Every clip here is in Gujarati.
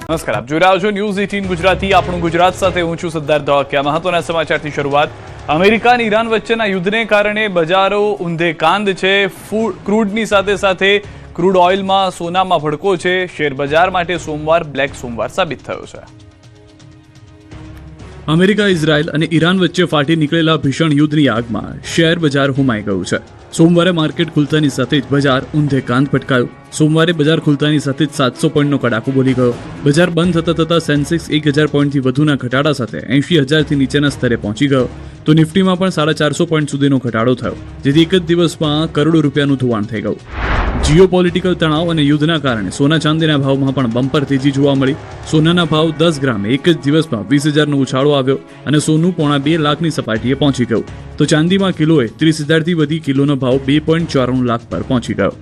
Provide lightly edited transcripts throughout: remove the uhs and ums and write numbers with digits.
નમસ્કાર, આપ જોઈ રહ્યા છો ન્યૂઝ 18 ગુજરાતી. આપણું ગુજરાત સાથે હું છું સિદ્ધાર્થ ધોળકિયા. મહત્વના સમાચારથી શરૂઆત. અમેરિકા અને ઈરાન વચ્ચેના યુદ્ધને કારણે બજારો ઊંધે કાંદ છે. ક્રૂડની સાથે સાથે ક્રૂડ ઓઇલમાં, સોનામાં ભડકો છે. શેર બજાર માટે સોમવાર બ્લેક સોમવાર સાબિત થયો છે. અમેરિકા, ઇઝરાયલ અને ઈરાન વચ્ચે ફાટી નીકળેલા ભીષણ યુદ્ધની આગમાં શેર બજાર હોમાઈ ગયું છે. સોમવારે માર્કેટ ખુલતાની સાથે જ બજાર ઊંધે કાંદ પટકાયું. સોમવારે બજાર ખુલતાની સાથે જ 700 પોઈન્ટનો કડાકો બોલી ગયો. બજાર બંધ થતા સેન્સેક્સ 1000 પોઈન્ટથી વધુના ઘટાડા સાથે 80,000થી નીચેના સ્તરે પહોંચી ગયો. તો નિફ્ટીમાં પણ 450 પોઈન્ટ સુધીનો ઘટાડો થયો, જેથી એક જ દિવસમાં કરોડો રૂપિયાનું ધોવાણ થઈ ગયું. જીઓપોલિટિકલ તણાવ અને યુદ્ધના કારણે સોના ચાંદીના ભાવમાં પણ બમ્પર તેજી જોવા મળી. સોનાના ભાવ 10 ગ્રામે એક જ દિવસમાં 20,000નો ઉછાળો આવ્યો અને સોનું પોણા 2 લાખની સપાટીએ પહોંચી ગયું. તો ચાંદીમાં કિલોએ 30,000થી વધી કિલોનો ભાવ 2.94 લાખ પર પહોંચી ગયો.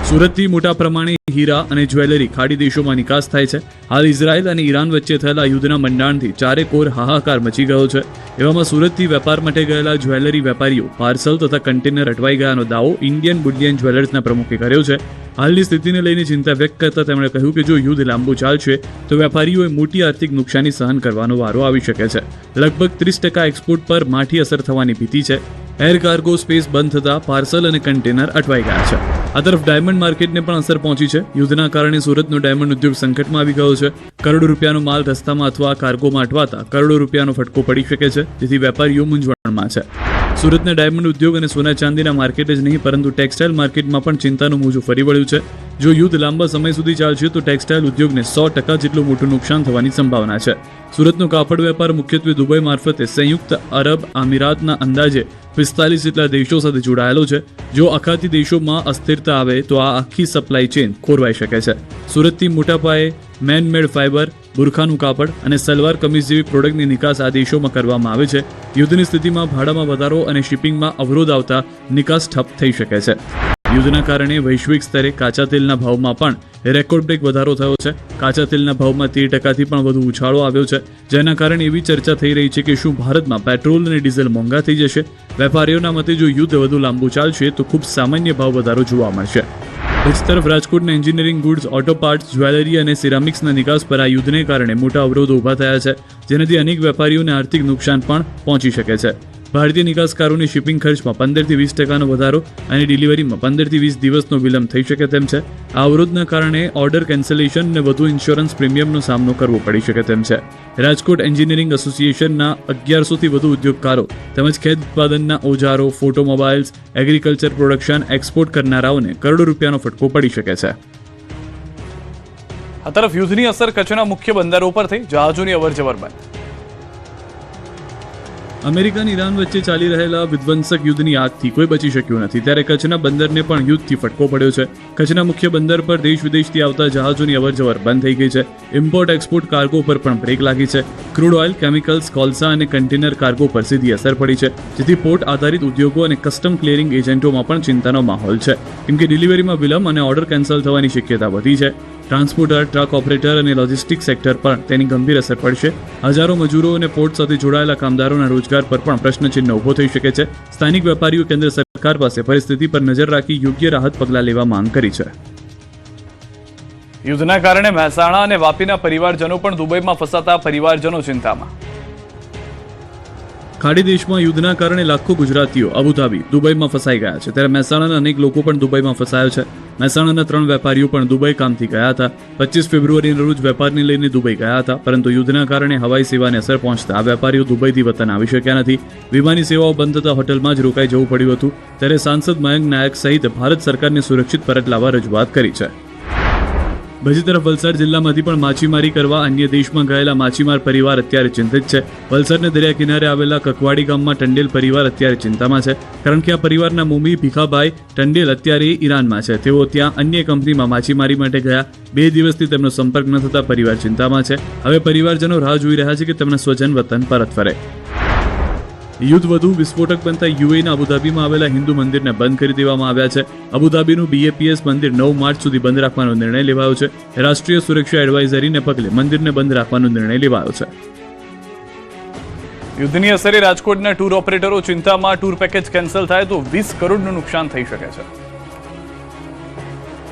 સુરતથી મોટા પ્રમાણે હીરા અને જ્વેલરી ખાડી દેશોમાં નિકાસ થાય છે. હાલ ઇઝરાયલ અને ઈરાન વચ્ચે થયેલા યુદ્ધના મંડાણથી ચારેકોર હાહાકાર મચી ગયો છે. એવામાં સુરતથી વેપાર માટે ગયેલા જ્વેલરી વેપારીઓ પાર્સલ તથા કન્ટેનર અટવાઈ ગયાનો દાવો ઇન્ડિયન બુલિયન જ્વેલર્સના પ્રમુખે કર્યો છે. હાલની સ્થિતિને લઈને ચિંતા વ્યક્ત કરતા તેમણે કહ્યું કે જો યુદ્ધ લાંબુ ચાલશે તો વેપારીઓએ મોટી આર્થિક નુકસાની સહન કરવાનો વારો આવી શકે છે. લગભગ 30% એક્સપોર્ટ પર માઠી અસર થવાની ભીતિ છે. એર કાર્ગો સ્પેસ બંધ થતા પાર્સલ અને કન્ટેનર અટવાઈ ગયા છે. આ તરફ ડાયમંડ માર્કેટને પણ અસર પહોંચી છે. યુદ્ધના કારણે સુરતનો ડાયમંડ ઉદ્યોગ સંકટમાં આવી ગયો છે. કરોડો રૂપિયાનો માલ રસ્તામાં અથવા કાર્ગોમાં અટવાતા કરોડો રૂપિયાનો ફટકો પડી શકે છે, જેથી વેપારીઓ મૂંઝવણમાં છે. સુરતના ડાયમંડ ઉદ્યોગ અને સોના ચાંદીના માર્કેટ જ નહીં પરંતુ ટેક્સટાઇલ માર્કેટમાં પણ ચિંતાનું મોજું ફરી વળ્યું છે. જો યુદ્ધ લાંબા સમય સુધી ચાલશે તો ટેક્સટાઇલ ઉદ્યોગને 100% જેટલું મોટું નુકસાન થવાની સંભાવના છે. સુરતનો કાપડ વેપાર મુખ્યત્વે દુબઈ મારફતે સંયુક્ત અરબ અમીરાતના અંદાજે 45 જેટલા દેશો સાથે જોડાયેલો છે. જો અખાતી દેશોમાં અસ્થિરતા આવે તો આ આખી સપ્લાય ચેન ખોરવાઈ શકે છે. સુરતથી મોટા પાયે મેનમેડ ફાઇબર, બુરખાનું કાપડ અને સલવાર કમીઝ જેવી પ્રોડક્ટની નિકાસ આ દેશોમાં કરવામાં આવે છે. યુદ્ધની સ્થિતિમાં ભાડામાં વધારો અને શિપિંગમાં અવરોધ આવતા નિકાસ ઠપ થઈ શકે છે. યુદ્ધના કારણે વૈશ્વિક સ્તરે કાચા તેલના ભાવમાં પણ રેકોર્ડ બ્રેક વધારો થયો છે. કાચા તેલના ભાવમાં 13%થી પણ વધુ ઉછાળો આવ્યો છે, જેના કારણે એવી ચર્ચા થઈ રહી છે કે શું ભારતમાં પેટ્રોલ અને ડીઝલ મોંઘા થઈ જશે. વેપારીઓના મતે જો યુદ્ધ વધુ લાંબુ ચાલશે તો ખૂબ સામાન્ય ભાવ વધારો જોવા મળશે. બીજી તરફ રાજકોટના engineering goods, auto parts, jewellery અને સિરામિક્સના નિકાસ પર આ યુદ્ધને કારણે મોટા અવરોધો ઊભા થયા છે, જેનાથી અનેક વેપારીઓને આર્થિક નુકસાન પણ પહોંચી શકે છે. ભારતીય નિકાસકારોની શિપિંગ ખર્ચમાં 15% થી 20% વધારો અને ડિલિવરીમાં 15 થી 20 દિવસનો વિલંબ થઈ શકે તેમ છે. આ અવરોધના કારણે ઓર્ડર કેન્સલેશન અને વધુ ઇન્સ્યોરન્સ પ્રીમિયમનો સામનો કરવો પડી શકે તેમ છે. રાજકોટ એન્જિનિયરિંગ એસોસિએશનના 1100થી વધુ ઉદ્યોગકારો તેમજ ખેત ઉત્પાદનના ઓજારો, ફોટોમોબાઇલ્સ, એગ્રીકલ્ચર પ્રોડક્શન એક્સપોર્ટ કરનારાઓને કરોડો રૂપિયાનો ફટકો પડી શકે છે. આ તરફ યુદ્ધની અસર કચ્છના મુખ્ય બંદરો પર થઈ. જહાજોની અવરજવર બંધ. અમેરિકા અને ઈરાન વચ્ચે ચાલી રહેલા વિધ્વંસક યુદ્ધની આગથી કોઈ બચી શક્યું નથી, ત્યારે કચ્છના બંદરને પણ યુદ્ધથી ફટકો પડ્યો છે. કચ્છના મુખ્ય બંદર પર દેશ વિદેશથી આવતા જહાજોની અવરજવર બંધ થઈ ગઈ છે. ઇમ્પોર્ટ એક્સપોર્ટ કાર્ગો પર પણ બ્રેક લાગી છે. ક્રૂડ ઓઇલ, કેમિકલ્સ, કોલસા અને કન્ટેનર કાર્ગો પર સીધી અસર પડી છે, જેથી પોર્ટ આધારિત ઉદ્યોગો અને કસ્ટમ ક્લિયરિંગ એજન્ટોમાં પણ ચિંતાનો માહોલ છે, કેમ કે ડિલિવરીમાં વિલંબ અને ઓર્ડર કેન્સલ થવાની શક્યતા વધી છે. ટ્રાન્સપોર્ટર, ટ્રક ઓપરેટર અને લોજિસ્ટિક સેક્ટર પર તેની ગંભીર અસર પડશે. હજારો મજૂરો અને પોર્ટ સાથે જોડાયેલા કામદારોના રોજગાર પર પણ પ્રશ્નચિહ્ન ઊભો થઈ શકે છે. સ્થાનિક વેપારીઓ કેન્દ્ર સરકાર પાસે પરિસ્થિતિ પર નજર રાખી યોગ્ય રાહત પગલાં લેવા માંગ કરી છે. યુદ્ધના કારણે મહેસાણા અને વાપીના પરિવારજનો પણ દુબઈમાં ફસાતા પરિવારજનો ચિંતામાં. ખાડી દેશમાં યુદ્ધના કારણે લાખો ગુજરાતીઓ અબુધાબી, દુબઈમાં ફસાઈ ગયા છે, ત્યારે મહેસાણાના અનેક લોકો પણ દુબઈમાં ફસાયા છે. મહેસાણાના 3 વેપારીઓ પણ દુબઈ કામથી ગયા હતા. 25 ફેબ્રુઆરીના રોજ વેપારને લઈને દુબઈ ગયા હતા, પરંતુ યુદ્ધના કારણે હવાઈ સેવાને અસર પહોંચતા આ વેપારીઓ દુબઈથી વતન આવી શક્યા નથી. વિમાની સેવાઓ બંધ થતા હોટલમાં જ રોકાઈ જવું પડ્યું હતું. ત્યારે સાંસદ મયંક નાયક સહિત ભારત સરકારને સુરક્ષિત પરત લાવવા રજૂઆત કરી છે. બીજી તરફ વલસાડ જિલ્લામાંથી પણ માછીમારી કરવા અન્ય દેશમાં ગયેલા માછીમાર પરિવાર અત્યારે ચિંતિત છે. વલસાડના દરિયા કિનારે આવેલા કકવાડી ગામમાં ટંડેલ પરિવાર અત્યારે ચિંતામાં છે, કારણ કે આ પરિવારના મમ્મી ભીખાભાઈ ટંડેલ અત્યારે ઈરાનમાં છે. તેઓ ત્યાં અન્ય કંપનીમાં માછીમારી માટે ગયા. 2 દિવસથી તેમનો સંપર્ક ન થતા પરિવાર ચિંતામાં છે. હવે પરિવારજનો રાહ જોઈ રહ્યા છે કે તેમના સ્વજન વતન પરત ફરે. યુદ્ધ વધુ વિસ્ફોટક બનતા યુએઈના અબુધાબીમાં આવેલા હિન્દુ મંદિરને બંધ કરી દેવામાં આવ્યા છે. અબુધાબીનું BAPS મંદિર 9 માર્ચ સુધી બંધ રાખવાનો નિર્ણય લેવાયો છે. રાષ્ટ્રીય સુરક્ષા એડવાઇઝરીને પગલે મંદિરને બંધ રાખવાનો નિર્ણય લેવાયો છે. યુદ્ધની અસરે રાજકોટના ટૂર ઓપરેટરો ચિંતામાં. ટૂર પેકેજ કેન્સલ થાય તો 20 કરોડનું નુકસાન થઈ શકે છે.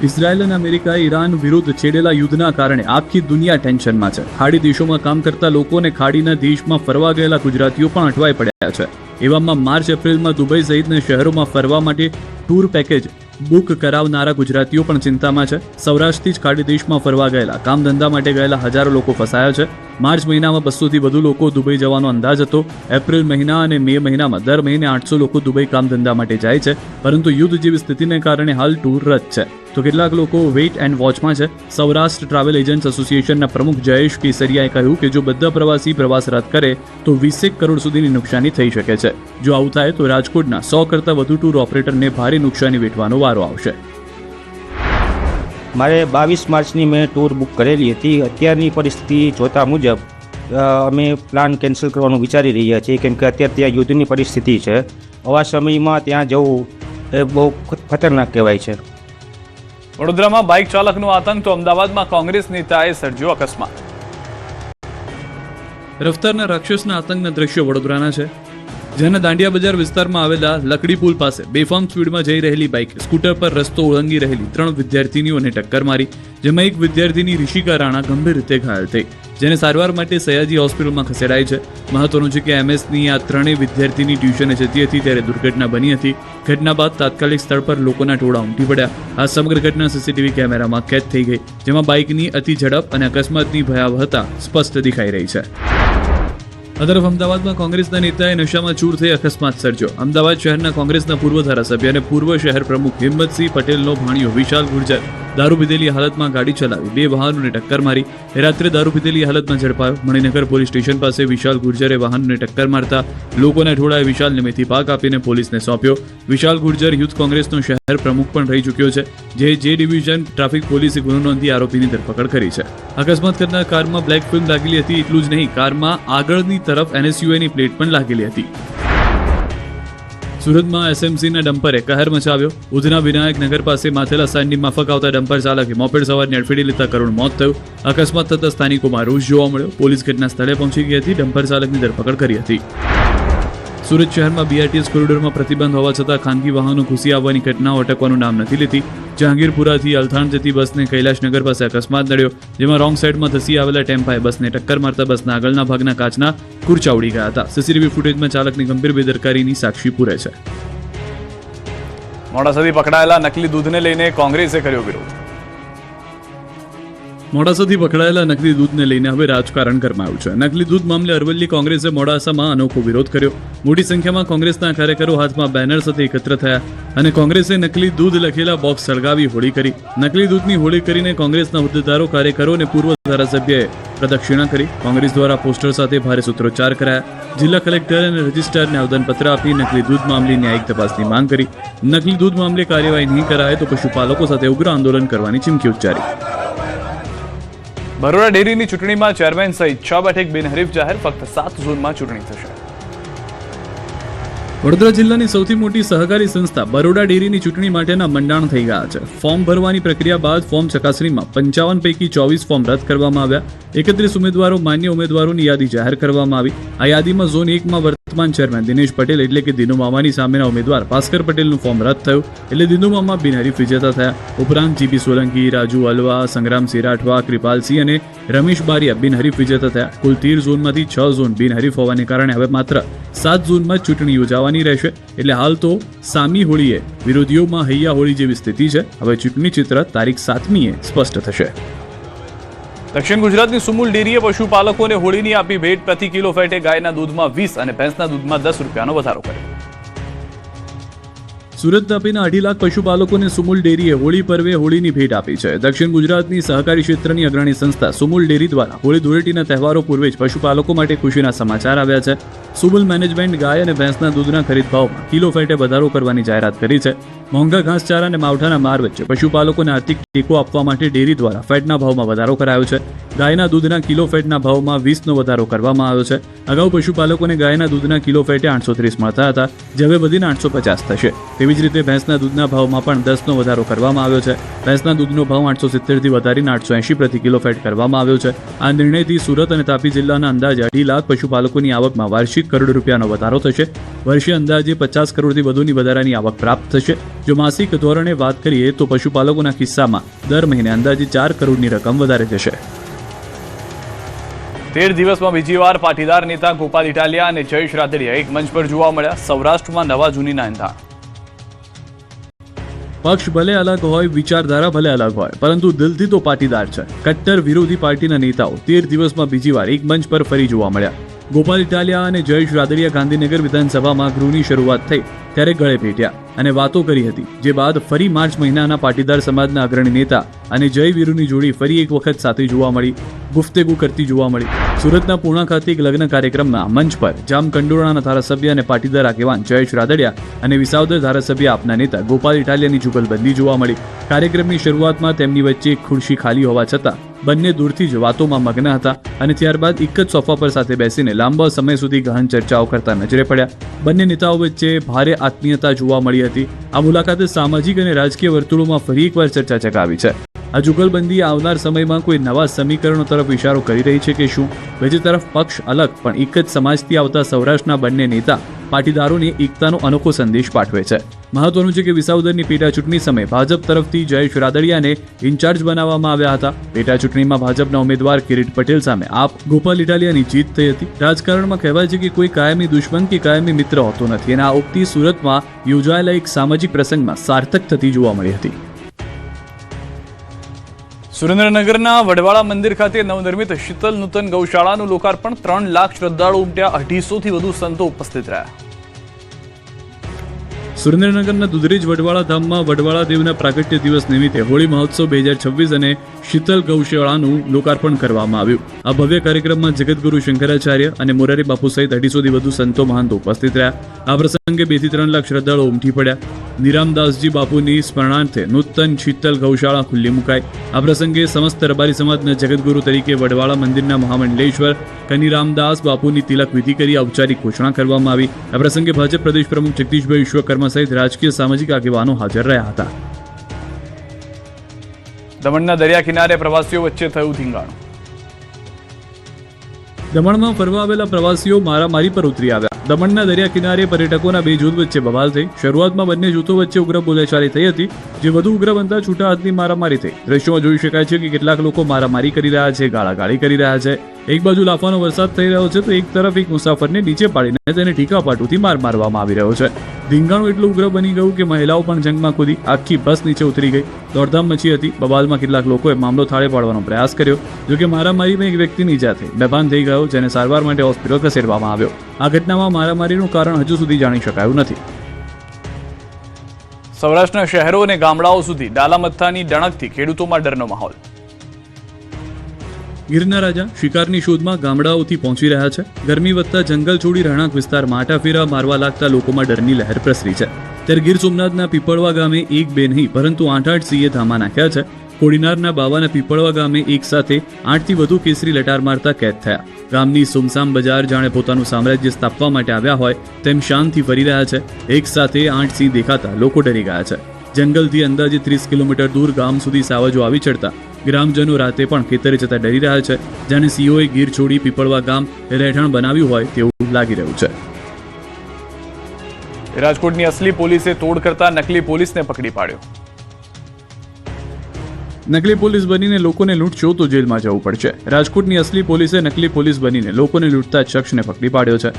ઇઝરાયલ અને અમેરિકાએ ઈરાન વિરુદ્ધ છેડેલા યુદ્ધના કારણે આખી દુનિયા ટેન્શનમાં છે. ખાડી દેશોમાં કામ કરતા લોકો અને ખાડીના દેશમાં ફરવા ગયેલા ગુજરાતીઓ પણ અટવાઈ પડ્યા છે. એવામાં માર્ચ એપ્રિલમાં દુબઈ સહિતના શહેરોમાં ફરવા માટે ટૂર પેકેજ બુક કરાવનારા ગુજરાતીઓ પણ ચિંતામાં છે. સૌરાષ્ટ્રથી જ ખાડી દેશમાં ફરવા ગયેલા કામ ધંધા માટે ગયેલા હજારો લોકો ફસાયા છે. માર્ચ મહિનામાં 200થી વધુ લોકો દુબઈ જવાનો અંદાજ હતો. એપ્રિલ મહિના અને મે મહિનામાં દર મહિને 800 લોકો દુબઈ કામ ધંધા માટે જાય છે. પરંતુ યુદ્ધ જેવી સ્થિતિને કારણે હાલ ટૂર રદ છે. તો કેટલાક લોકો વેઇટ એન્ડ વોચમાં છે. સૌરાષ્ટ્ર ટ્રાવેલ એજન્ટ્સ એસોસિએશનના પ્રમુખ જયેશ કેસરિયાએ કહ્યું કે જો બધા પ્રવાસી પ્રવાસ રદ કરે તો 20 કરોડ સુધીની નુકસાની થઈ શકે છે. જો આવું થાય તો રાજકોટના 100 કરતાં વધુ ટૂર ઓપરેટરને ભારે નુકસાની વેઠવાનો વારો આવશે. મારે 22 માર્ચની મેં ટૂર બુક કરેલી હતી. અત્યારની પરિસ્થિતિ જોતા મુજબ અમે પ્લાન કેન્સલ કરવાનું વિચારી રહ્યા છીએ, કેમ કે અત્યારે ત્યાં યુદ્ધની પરિસ્થિતિ છે. આવા સમયમાં ત્યાં જવું એ બહુ ખતરનાક કહેવાય છે. વડોદરામાં બાઇક ચાલકનો આતંક તો અમદાવાદમાં કોંગ્રેસ નેતાએ સર્જ્યો અકસ્માત. રફતારના રાક્ષસના આતંકના દ્રશ્યો વડોદરાના છે, જેના દાંડિયા બજાર વિસ્તારમાં આવેલા લકડી પુલ પાસે બેફામ સ્પીડમાં જઈ રહેલી બાઇક સ્કૂટર પર રસ્તો ઓળંગી રહેલી 3 વિદ્યાર્થીનીઓને ટક્કર મારી, જેમાં એક વિદ્યાર્થીની ઋષિકા રાણા ગંભીર રીતે ઘાયલ થઈ, જેને સારવાર માટે સયાજી હોસ્પિટલમાં ખસેડાઈ છે. મહત્વનું છે કે એમએસની આ ત્રણેય વિદ્યાર્થીની ટ્યુશને જતી હતી ત્યારે દુર્ઘટના બની હતી. ઘટના બાદ તાત્કાલિક સ્થળ પર લોકોના ટોળા ઉમટી પડ્યા. આ સમગ્ર ઘટના સીસીટીવી કેમેરામાં કેદ થઈ ગઈ, જેમાં બાઇકની અતિ ઝડપ અને અકસ્માતની ભયાવહતા સ્પષ્ટ દેખાઈ રહી છે. આ તરફ અમદાવાદમાં કોંગ્રેસના નેતાએ નશામાં ચૂર થઈ અકસ્માત સર્જ્યો. અમદાવાદ શહેરના કોંગ્રેસના પૂર્વ ધારાસભ્ય અને પૂર્વ શહેર પ્રમુખ હિંમતસિંહ પટેલનો ભાણિયો વિશાલ ગુર્જર દારૂ પીધેલી હાલતમાં ગાડી ચલાવી 2 વાહનોને ટક્કર મારી. રાત્રે દારૂ પીધેલી હાલતમાં ઝડપાયો. મણિનગર પોલીસ સ્ટેશન પાસે વિશાલ ગુર્જરે વાહનને ટક્કર મારતા લોકોના ટોળાએ વિશાલને મેથી પાક આપીને પોલીસને સોંપ્યો. વિશાલ ગુર્જર યુથ કોંગ્રેસનો શહેર પ્રમુખ પણ રહી ચૂક્યો છે, જે ડિવિઝન ટ્રાફિક પોલીસે ગુનો નોંધી આરોપીની ધરપકડ કરી છે. અકસ્માત કરનાર કારમાં બ્લેક ફિલ્મ લાગેલી હતી. એટલું જ નહીં, કારમાં આગળની તરફ NSUIની પ્લેટ પણ લાગેલી હતી. સુરતમાં એસએમસીના ડમ્પરે કહેર મચાવ્યો. ઉધના વિનાયક નગર પાસે માથેલા સાંજની માફક આવતા ડમ્પર ચાલકે મોપેડ સવારને અડફેટી લેતા કરુણ મોત થયું. અકસ્માત થતા સ્થાનિકોમાં રોષ જોવા મળ્યો. પોલીસ ઘટના સ્થળે પહોંચી ગઈ હતી. ડમ્પર ચાલકની ધરપકડ કરી હતી. સુરત શહેરમાં BRTS કોરિડોરમાં પ્રતિબંધ હોવા છતાં ખાનગી વાહનો ઘૂસી આવવાની ઘટનાઓ અટકવાનું નામ નથી લેતી. જહાંગીરપુરાથી અલથાણ જતી બસને કૈલાશનગર પાસે અકસ્માત નડ્યો, જેમાં રોંગ સાઈડમાં ધસી આવેલા ટેમ્પાએ બસને ટક્કર મારતા બસના આગળના ભાગના કાચના કુરચા ઉડી ગયા હતા. સીસીટીવી ફૂટેજમાં ચાલકની ગંભીર બેદરકારીની સાક્ષી પૂરે છે. મોડાસાથી પકડાયેલા નકલી દૂધને લઈને કોંગ્રેસે કર્યો વિરોધ. મોડાસાથી પકડાયેલા નકલી દૂધને લઈને હવે રાજકારણ ગરમાયું છે. નકલી દૂધ મામલે અરવલ્લી કોંગ્રેસે મોડાસામાં અનોખો વિરોધ કર્યો. મોટી સંખ્યામાં કોંગ્રેસના કાર્યકરો હાથમાં બેનર સાથે એકત્ર થયા અને કોંગ્રેસે નકલી દૂધ લખેલા બોક્સ સળગાવી હોળી કરી. નકલી દૂધની હોળી કરીને કોંગ્રેસના હોદ્દેદારો, કાર્યકરો અને પૂર્વ ધારાસભ્યએ પ્રદક્ષિણા કરી. કોંગ્રેસ દ્વારા પોસ્ટર સાથે ભારે સૂત્રોચ્ચાર કરાયા. જિલ્લા કલેક્ટર અને રજિસ્ટ્રારને આવેદનપત્ર આપી નકલી દૂધ મામલે ન્યાયિક તપાસની માંગ કરી. નકલી દૂધ મામલે કાર્યવાહી નહીં કરાય તો પશુપાલકો સાથે ઉગ્ર આંદોલન કરવાની ચીમકી ઉચ્ચારી. બરોડા ડેરીની ચૂંટણીમાં ચેરમેન સહિત 6 બેઠક બિનહરીફ જાહેર. ફક્ત 7 ઝોનમાં ચૂંટણી થશે. વડોદરા જિલ્લાની સૌથી મોટી સહકારી સંસ્થા બરોડા ડેરીની ચૂંટણી માટેના મંડાણ થઈ ગયા છે. ફોર્મ ભરવાની પ્રક્રિયા બાદ ફોર્મ ચકાસણીમાં 55 પૈકી 24 ફોર્મ રદ કરવામાં આવ્યા. 31 ઉમેદવારો માન્ય ઉમેદવારોની યાદી જાહેર કરવામાં આવી. આ યાદીમાં ઝોન 1માં વર્તમાન ચેરમેન દિનેશ પટેલ એટલે કે દિનુ મામાની સામેના ઉમેદવાર ભાસ્કર પટેલનું ફોર્મ રદ થયું, એટલે દિનુ મામા બિનહરીફ વિજેતા થયા. ઉપરાંત જીબી સોલંકી, રાજુ અલવા, સંગ્રામસિંહ રાઠવા, કૃપાલસિંહ અને રમેશ બારિયા બિનહરીફ વિજેતા થયા. કુલ 13 ઝોનમાંથી 6 ઝોન બિનહરીફ હોવાને કારણે હવે માત્ર 7 ઝોનમાં ચૂંટણી યોજાવાની રહેશે. એટલે હાલ તો સામી હોળીએ વિરોધીઓમાં હૈયા હોળી જેવી સ્થિતિ છે. હવે ચૂંટણી ચિત્ર તારીખ 7મીએ સ્પષ્ટ થશે. દક્ષિણ ગુજરાતની સુમુલ ડેરીએ પશુપાલકોને હોળીની આપી ભેટ. પ્રતિ કિલો ફેટે ગાયના દૂધમાં 20 અને ભેંસના દૂધમાં 10 રૂપિયાનો વધારો કર્યો. સુરત તાપીના 2.5 લાખ પશુપાલકોને સુમુલ ડેરીએ હોળી પર્વે હોળીની ભેટ આપી છે. દક્ષિણ ગુજરાતની સહકારી ક્ષેત્રની અગ્રણી સંસ્થા સુમુલ ડેરી દ્વારા હોળી ધૂળેટીના તહેવારો પૂર્વે જ પશુપાલકો માટે ખુશીના સમાચાર આવ્યા છે. સુમુલ મેનેજમેન્ટ ગાય અને ભેંસના દૂધના ખરીદ ભાવમાં કિલો ફેટે વધારો કરવાની જાહેરાત કરી છે. મોંઘા ઘાસચારા અને માવઠાના માર વચ્ચે પશુપાલકોને આર્થિક ટેકો આપવા માટે ડેરી દ્વારા ફેટના ભાવમાં વધારો કરાયો છે. ગાયના દૂધના કિલો ફેટના ભાવમાં 20નો વધારો કરવામાં આવ્યો છે. અગાઉ પશુપાલકોને ગાયના દૂધના કિલો ફેટે 830 મળતા હતા, જે હવે વધીને 850 થશે. તેવી જ રીતે ભેંસના દૂધના ભાવમાં પણ 10નો વધારો કરવામાં આવ્યો છે. ભેંસના દૂધનો ભાવ 870થી વધારીને 880 પ્રતિ કિલો ફેટ કરવામાં આવ્યો છે. આ નિર્ણયથી સુરત અને તાપી જિલ્લાના અંદાજે 2.5 લાખ પશુપાલકોની આવકમાં વાર્ષિક કરોડ રૂપિયાનો વધારો થશે. વર્ષે અંદાજે 50 કરોડથી વધુની વધારાની આવક પ્રાપ્ત થશે. જો માસિક ધોરણે વાત કરીએ તો પશુપાલકોના કિસ્સામાં દર મહિને અંદાજે 4 કરોડની રકમ વધારે જશે. 13 દિવસમાં બીજી વાર પાટીદાર નેતા ગોપાલ ઇટાલિયા અને જયેશ રાદડિયા એક મંચ પર જોવા મળ્યા. સૌરાષ્ટ્રમાં નવા જૂનીના એંધાણ. પક્ષ ભલે અલગ હોય, વિચારધારા ભલે અલગ હોય, પરંતુ દિલથી તો પાટીદાર છે. કટ્ટર વિરોધી પાર્ટીના નેતાઓ 13 દિવસમાં બીજી વાર એક મંચ પર ફરી જોવા મળ્યા. ગોપાલ ઇટાલિયા અને જયેશ રાદડિયા ગાંધીનગર વિધાનસભામાં ગૃહની શરૂઆત થઈ ત્યારે ગળે ભેટ્યા અને વાતો કરી હતી, જે બાદ ફરી માર્ચ મહિનાના પાટીદાર સમાજના અગ્રણી નેતા અને જય વીરુની જોડી ફરી એક વખત સાથે જોવા મળી, ગુફ્તગુ કરતી જોવા મળી. સુરતના પૂર્ણા ખાતે એક લગ્ન કાર્યક્રમમાં મંચ પર જામકંડોરણાના ધારાસભ્ય અને પાટીદાર આગેવાન જયેશ રાદડિયા અને વિસાવદર ધારાસભ્ય આપના નેતા ગોપાલ ઇટાલિયાની જુગલબંધી જોવા મળી. કાર્યક્રમની શરૂઆતમાં તેમની વચ્ચે એક ખુરશી ખાલી હોવા છતાં બંને દૂરથી જ વાતોમાં મગ્ન હતા અને ત્યારબાદ એક જ સોફા પર સાથે બેસીને લાંબા સમય સુધી ગહન ચર્ચાઓ કરતા નજરે પડ્યા. બંને નેતાઓ વચ્ચે ભારે આત્મીયતા જોવા મળી હતી. આ મુલાકાતે સામાજિક અને રાજકીય વર્તુળોમાં ફરી એકવાર ચર્ચા ચગાવી છે. આ જુગલબંધી આવનાર સમયમાં કોઈ નવા સમીકરણો તરફ ઇશારો કરી રહી છે કે શું? બીજી તરફ પક્ષ અલગ પણ એક જ સમાજથી આવતા સૌરાષ્ટ્રના બંને નેતા પાટીદારોને એકતાનો અનોખો સંદેશ પાઠવે છે. મહત્વનું છે કે વિસાવદરની પેટા ચૂંટણી સમયે ભાજપ તરફથી જયેશ રાદડિયાને ઇન્ચાર્જ બનાવવામાં આવ્યા હતા. પેટા ચૂંટણીમાં ભાજપના ઉમેદવાર કિરીટ પટેલ સામે આપ ગોપાલ ઇટાલિયાની જીત થઈ હતી. રાજકારણમાં કહેવાય છે કે કોઈ કાયમી દુશ્મન કે કાયમી મિત્ર હોતો નથી અને આ ઉક્તિ સુરતમાં યોજાયેલા એક સામાજિક પ્રસંગમાં સાર્થક થતી જોવા મળી હતી. સુરેન્દ્રનગરના વડવાળા મંદિર ખાતે નવનિર્મિત શીતલ નૂતન ગૌશાળાનું લોકાર્પણ. 3 લાખ શ્રદ્ધાળુ ઉમટ્યા. 250 થી વધુ સંતો ઉપસ્થિત રહ્યા. સુરેન્દ્રનગરના દુધરેજ વડવાળા ધામમાં વડવાળા દેવના પ્રાગટ્ય દિવસ નિમિત્તે હોળી મહોત્સવ 2026 અને શીતલ ગૌશાળાનું લોકાર્પણ કરવામાં આવ્યું. આ ભવ્ય કાર્યક્રમમાં જગતગુરુ શંકરાચાર્ય અને મોરારી બાપુ સહિત 250 થી વધુ સંતો મહંતો ઉપસ્થિત રહ્યા. આ પ્રસંગે 2 થી 3 લાખ શ્રદ્ધાળુઓ ઉમટી પડ્યા. નિરામદાસજી બાપુની સ્મરણાર્થે નૂતન શીતલ ગૌશાળા ખુલ્લી મુકાઈ. આ પ્રસંગે સમસ્ત રબારી સમાજના જગતગુરુ તરીકે વડવાળા મંદિરના મહામંડલેશ્વર કનીરામદાસ બાપુની તિલક વિધિ કરી ઔપચારિક ઘોષણા કરવામાં આવી. આ પ્રસંગે ભાજપ પ્રદેશ પ્રમુખ જગદીશભાઈ વિશ્વકર્મા સહિત રાજકીય સામાજિક આગેવાનો હાજર રહ્યા હતા. દમણના દરિયા કિનારે પ્રવાસીઓ વચ્ચે થયું ધીંગાણું. દમણમાં ફરવા આવેલા પ્રવાસીઓ મારામારી પર ઉતરી આવ્યા. દમણના દરિયા કિનારે પર્યટકોના 2 જૂથ વચ્ચે બવાલ થઈ. શરૂઆતમાં બંને જૂથો વચ્ચે ઉગ્ર બોલાચાલી થઈ હતી, જે વધુ ઉગ્ર બનતા છૂટા હાથની મારામારી થઈ. દ્રશ્યોમાં જોઈ શકાય છે કે કેટલાક લોકો મારામારી કરી રહ્યા છે, ગાળાગાળી કરી રહ્યા છે. એક બાજુ લાફાનો વરસાદ થઈ રહ્યો છે તો એક તરફ એક મુસાફરને નીચે પાડીને તેને ટીકાપાટુથી માર મારવામાં આવી રહ્યો છે. ધીંગાણું એટલું ઉગ્ર બની ગયું કે મહિલાઓ પણ જંગમાં કૂદી આખી બસ નીચે ઉતરી ગઈ. દોડધામ મચી હતી. બબાલમાં કેટલાક લોકોએ મામલો થાળે પાડવાનો પ્રયાસ કર્યો. જોકે મારામારીમાં એક વ્યક્તિની ઈજા થઈ, બેભાન થઈ ગયો, જેને સારવાર માટે હોસ્પિટલ ખસેડવામાં આવ્યો. આ ઘટનામાં મારામારીનું કારણ હજુ સુધી જાણી શકાયું નથી. સૌરાષ્ટ્રના શહેરો અને ગામડાઓ સુધી ડાલામથ્થાની ડણકથી ખેડૂતોમાં ડરનો માહોલ. ગીરના રાજા શિકારની શોધમાં ગામડાઓથી પહોંચી રહ્યા છે. ગરમી વધતા જંગલ છોડી રહેણાંક વિસ્તારમાં આટાફેરા મારવા લાગતા લોકોમાં ડરની લહેર પ્રસરી છે. ત્યારે ગીર સોમનાથના પીપળવા ગામે 1 બે નહીં પરંતુ 8 સિંહે ધામા નાખ્યા છે. કોડીનારના બાવાના પીપળવા ગામે એક સાથે 8 થી વધુ કેસરી લટાર મારતા કેદ થયા. ગામની સુમસામ બજાર જાણે પોતાનું સામ્રાજ્ય સ્થાપવા માટે આવ્યા હોય તેમ શાનથી ફરી રહ્યા છે. એક સાથે 8 સિંહ દેખાતા લોકો ડરી ગયા છે. જંગલથી અંદાજે 30 કિલોમીટર દૂર ગામ સુધી સાવજો આવી ચડતા ગ્રામજનો રાતે પણ ખેતરે જતા ડરી રહ્યા છે. જાણે સિંહોએ ગીર છોડી પીપળવા ગામ રહેઠાણ બનાવ્યું હોય તેવું લાગી રહ્યું છે. રાજકોટની અસલી પોલીસે તોડ કરતા નકલી પોલીસને પકડી પાડ્યો. નકલી પોલીસ બનીને લોકોને લૂંટશો તો જેલમાં જવું પડશે. રાજકોટની અસલી પોલીસે નકલી પોલીસ બનીને લોકોને લૂંટતા શખ્સને પકડી પાડ્યો છે.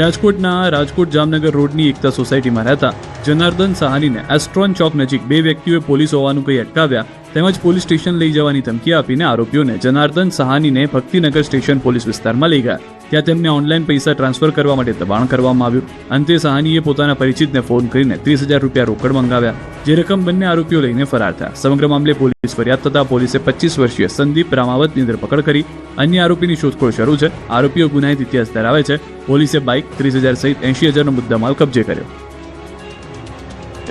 રાજકોટના રાજકોટ જામનગર રોડની એકતા સોસાયટીમાં રહેતા જનાર્દન સહાનીને એસ્ટ્રોન ચોક નજીક 2 વ્યક્તિઓએ પોલીસ હોવાનું કહી અટકાવ્યા તેમજ પોલીસ સ્ટેશન લઈ જવાની ધમકી આપીને આરોપીઓને જનાર્દન સહાનીને ભક્તિનગર સ્ટેશન પોલીસ વિસ્તારમાં લઈ ગયા. ત્યાં તેમને ઓનલાઈન પૈસા ટ્રાન્સફર કરવા માટે દબાણ કરવામાં આવ્યું. અંતે સહાનીએ પોતાના પરિચિતને ફોન કરીને 30,000 રૂપિયા રોકડ મંગાવ્યા, જે રકમ બંને આરોપીઓ લઈને ફરાર થયા. સમગ્ર મામલે પોલીસ ફરિયાદ થતા પોલીસે 25 વર્ષીય સંદીપ રામાવતની ધરપકડ કરી અન્ય આરોપીની શોધખોળ શરૂ છે. આરોપીઓ ગુનાહિત ઇતિહાસ ધરાવે છે. પોલીસે બાઇક 30,000 સહિત 80,000નો મુદ્દામાલ કબજે કર્યો.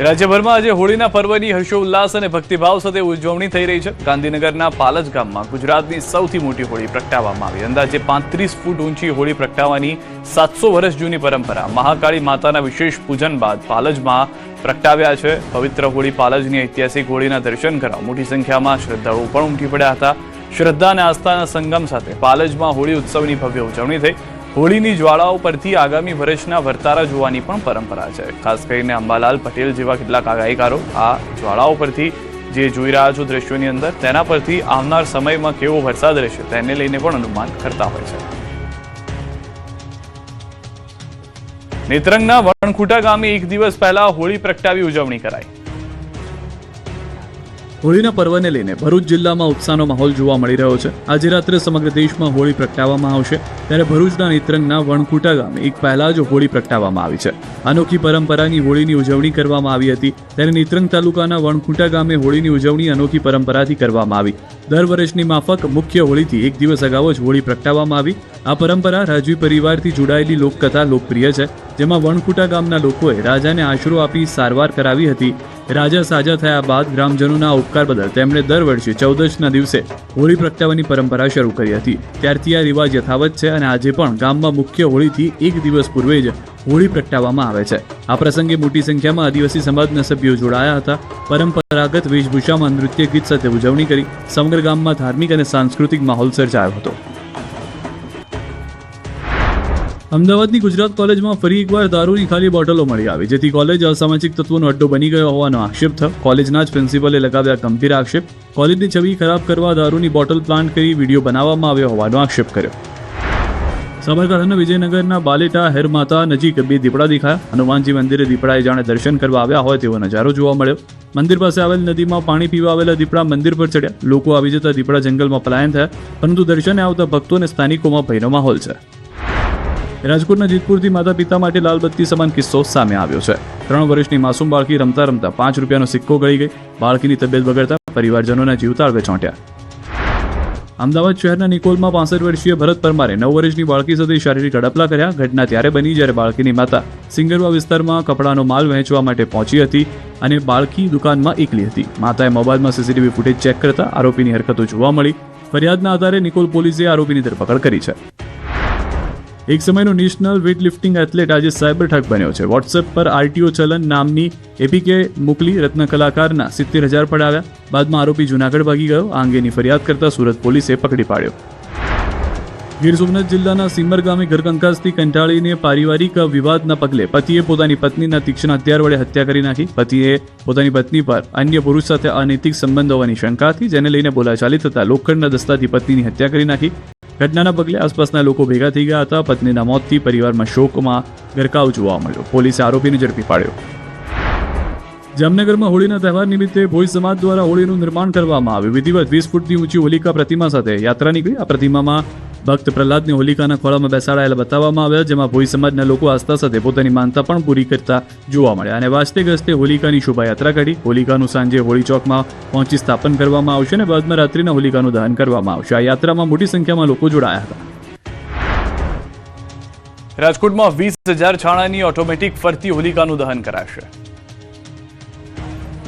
રાજ્યભરમાં આજે હોળીના પર્વની હર્ષોલ્લાસ અને ભક્તિભાવ સાથે ઉજવણી થઈ રહી છે. ગાંધીનગરના પાલજ ગામમાં ગુજરાતની સૌથી મોટી હોળી પ્રગટાવવામાં આવી. અંદાજે 35 ફૂટ ઊંચી હોળી પ્રગટાવવાની 700 વર્ષ જૂની પરંપરા મહાકાળી માતાના વિશેષ પૂજન બાદ પાલજમાં પ્રગટાવ્યા છે. પવિત્ર હોળી પાલજની ઐતિહાસિક હોળીના દર્શન કરવા મોટી સંખ્યામાં શ્રદ્ધાળુઓ પણ ઉમટી પડ્યા હતા. શ્રદ્ધા અને આસ્થાના સંગમ સાથે પાલજમાં હોળી ઉત્સવની ભવ્ય ઉજવણી થઈ. હોળીની જ્વાળાઓ પરથી આગામી વર્ષના વર્તારા જોવાની પણ પરંપરા છે. ખાસ કરીને અંબાલાલ પટેલ જેવા કેટલાક આગાહીકારો આ જ્વાળાઓ પરથી જે જોઈ રહ્યા છો દ્રશ્યોની અંદર, તેના પરથી આવનાર સમયમાં કેવો વરસાદ રહેશે તેને લઈને પણ અનુમાન કરતા હોય છે. નેત્રંગના વણખુટા ગામે એક દિવસ પહેલા હોળી પ્રગટાવી ઉજવણી કરાઈ. હોળીના પર્વને લઈને ભરૂચ જિલ્લામાં ઉત્સાહનો માહોલ જોવા મળી રહ્યો છે. આજે રાત્રે સમગ્ર દેશમાં હોળી પ્રગટાવવામાં આવશે, ત્યારે ભરૂચના નેત્રંગના વણખુટા ગામે એક પહેલા જ હોળી પ્રગટાવવામાં આવી છે. અનોખી પરંપરાની હોળીની ઉજવણી કરવામાં આવી હતી, ત્યારે નેત્રંગ તાલુકાના વણખુટા ગામે હોળીની ઉજવણી અનોખી પરંપરાથી કરવામાં આવી. દર વર્ષની માફક મુખ્ય હોળીથી એક દિવસ અગાઉ જ હોળી પ્રગટાવવામાં આવી. આ પરંપરા રાજવી પરિવારથી જોડાયેલી લોકકથા લોકપ્રિય છે, જેમાં વણખુટા ગામના લોકોએ રાજાને આશરો આપી સારવાર કરાવી હતી. રાજા સાજા થયા બાદ ગ્રામજનોના ઉપકાર બદલ તેમણે દર વર્ષે 14ના દિવસે હોળી પ્રગટાવવાની પરંપરા શરૂ કરી હતી. ત્યારથી આ રિવાજ યથાવત છે અને આજે પણ ગામમાં મુખ્ય હોળીથી એક દિવસ પૂર્વે જ હોળી પ્રગટાવવામાં આવે છે. આ પ્રસંગે મોટી સંખ્યામાં આદિવાસી સમાજના સભ્યો જોડાયા હતા. પરંપરાગત વેશભૂષામાં નૃત્ય ગીત સાથે ઉજવણી કરી સમગ્ર ગામમાં ધાર્મિક અને સાંસ્કૃતિક માહોલ સર્જાયો હતો. અમદાવાદની ગુજરાત કોલેજમાં ફરી એકવાર દારૂની ખાલી બોટલો મળી આવી, જેથી કોલેજ અસામાજિક તત્વોનો અડ્ડો બની ગયો હોવાનો આક્ષેપ થયો. કોલેજના જ પ્રિન્સિપલે લગાવ્યા ગંભીર આક્ષેપ. કોલેજની છબી ખરાબ કરવા દારૂની બોટલ પ્લાન્ટ કરી વિડીયો બનાવવામાં આવ્યો હોવાનો આક્ષેપ કર્યો. સાબરકાંઠાના વિજયનગરના બાલેટા હેરમાતા નજીક બે દીપડા દેખાયા. હનુમાનજી મંદિરે દીપડાએ જાણે દર્શન કરવા આવ્યા હોય તેવો નજારો જોવા મળ્યો. મંદિર પાસે આવેલ નદીમાં પાણી પીવા આવેલા દીપડા મંદિર પર ચડ્યા. લોકો આવી જતા દીપડા જંગલમાં પલાયન થયા, પરંતુ દર્શને આવતા ભક્તો અને સ્થાનિકોમાં ભયનો માહોલ છે. રાજકોટના જીતપુરથી માતા પિતા માટે લાલબત્તી સમાન કિસ્સો સામે આવ્યો છે. 3 વર્ષની માસૂમ બાળકી રમતા રમતા 5 રૂપિયાનો સિક્કો ગળી ગઈ. બાળકીની તબિયત બગડતા પરિવારજનોના જીવ તાળવે ચોંટ્યા. અમદાવાદ શહેરના નિકોલમાં 65 વર્ષીય ભરત પરમારે 9 વર્ષની બાળકી સાથે શારીરિક અડપલા કર્યા. ઘટના ત્યારે બની જ્યારે બાળકીની માતા સિંગરવા વિસ્તારમાં કપડાનો માલ વહેંચવા માટે પહોંચી હતી અને બાળકી દુકાનમાં એકલી હતી. માતાએ મોબાઈલમાં સીસીટીવી ફૂટેજ ચેક કરતા આરોપીની હરકતો જોવા મળી. ફરિયાદના આધારે નિકોલ પોલીસે આરોપીની ધરપકડ કરી છે. એક સમયનો નેશનલ વેઇટલિફ્ટિંગ એથ્લેટ આજે સાયબર ઠગ બન્યો છે. વોટ્સએપ પર આરટીઓ ચલન નામની એપીકે મોકલી રત્ન કલાકારના 70,000 પડાવ્યા. બાદમાં આરોપી જૂનાગઢ ભાગી ગયો. આ અંગેની ફરિયાદ કરતા સુરત પોલીસે પકડી પાડ્યો. ગીર સોમનાથ જિલ્લાના સિમર ગામે ઘરકંકાસથી કંટાળીને પારિવારિક વિવાદના પગલે પતિએ પોતાની પત્નીના તીક્ષ્ણ હથિયાર વડે હત્યા કરી નાખી. પતિએ પોતાની પત્ની પર અન્ય પુરુષ સાથે અનૈતિક સંબંધ હોવાની શંકા હતી, જેને લઈને બોલાચાલી થતા લોખંડના દસ્તાથી પત્નીની હત્યા કરી નાખી. ઘટનાના પગલે આસપાસના લોકો ભેગા થઈ ગયા હતા. પત્નીના મોતથી પરિવારમાં શોકમાં ગરકાવ જોવા મળ્યો. પોલીસે આરોપીને ઝડપી પાડ્યો. જામનગરમાં હોળીના તહેવાર નિમિત્તે ભોઈ સમાજ દ્વારા હોળીનું નિર્માણ કરવામાં આવ્યું. વિધિવત 20 ફૂટની ઊંચી હોલિકા પ્રતિમા સાથે યાત્રા નીકળી. આ પ્રતિમામાં ભક્ત પ્રહલાદને હોલિકાના ખોળામાં બેસાડાયેલા બતાવવામાં આવ્યા, જેમાં ભોઈ સમાજના લોકો આસ્થા સાથે પોતાની માનતા પણ પૂરી કરતા જોવા મળ્યા અને વાજતે ગજતે હોલિકાની શોભાયાત્રા કાઢી. હોલિકાનું સાંજે હોળી ચોકમાં પહોંચી સ્થાપન કરવામાં આવશે અને બાદમાં રાત્રિના હોલિકાનું દહન કરવામાં આવશે. આ યાત્રામાં મોટી સંખ્યામાં લોકો જોડાયા હતા. રાજકોટમાં 20,000 છાણાની ઓટોમેટિક ફરતી હોલિકાનું દહન કરાશે.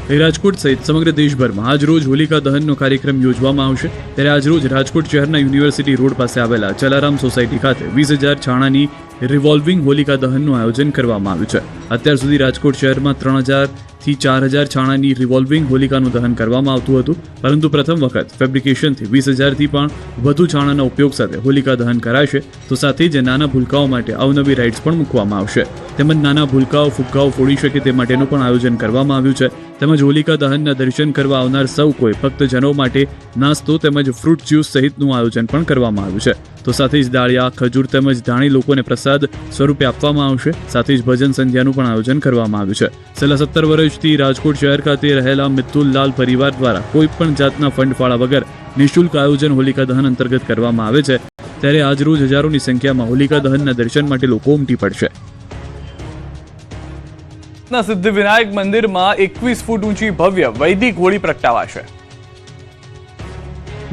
રાજકોટ સહિત સમગ્ર દેશભરમાં આજરોજ હોલિકા દહનનો કાર્યક્રમ યોજવામાં આવશે. ત્યારે આજરોજ રાજકોટ શહેરના યુનિવર્સિટી રોડ પાસે આવેલા જલારામ સોસાયટી ખાતે 20,000 છાણાની રિવોલ્વિંગ હોલિકા દહનનું આયોજન કરવામાં આવ્યું છે. અત્યાર સુધી રાજકોટ શહેરમાં 3,000 થી 4,000 છાણાની રિવોલ્વિંગ હોલિકાનું દહન કરવામાં આવતું હતું, પરંતુ પ્રથમ વખત ફેબ્રિકેશનથી 20,000થી પણ વધુ છાણાના ઉપયોગ સાથે હોલિકા દહન કરાશે. તો સાથે જ નાના ભૂલકાઓ માટે અવનવી રાઇડ્સ પણ મૂકવામાં આવશે. તેમજ નાના ભૂલકાઓ ફુગ્ગાઓ ફોડી શકે તે માટેનું પણ આયોજન કરવામાં આવ્યું છે. તેમજ હોલિકા દહનના દર્શન કરવા આવનાર સૌ કોઈ ભક્તજનો માટે નાસ્તો તેમજ ફ્રૂટ જ્યુસ સહિતનું આયોજન પણ કરવામાં આવ્યું છે. તો સાથે જ દાળિયા, ખજૂર તેમજ ધાણી લોકોને પ્રસાદ સ્વરૂપે આપવામાં આવશે. સાથે જ ભજન સંધ્યાનું પણ આયોજન કરવામાં આવ્યું છે. છેલ્લા 17 વર્ષથી રાજકોટ શહેર ખાતે રહેલા મિત્તુલલાલ પરિવાર દ્વારા કોઈ પણ જાતના ફંડ ફાળા વગર નિઃશુલ્ક આયોજન હોલિકા દહન અંતર્ગત કરવામાં આવે છે. ત્યારે આજરોજ હજારોની સંખ્યામાં હોલિકા દહનના દર્શન માટે લોકો ઉમટી પડશે. સિદ્ધિવિનાયક મંદિરમાં 21 ફૂટ ઊંચી ભવ્ય વૈદિક હોળી પ્રગટાવાશે.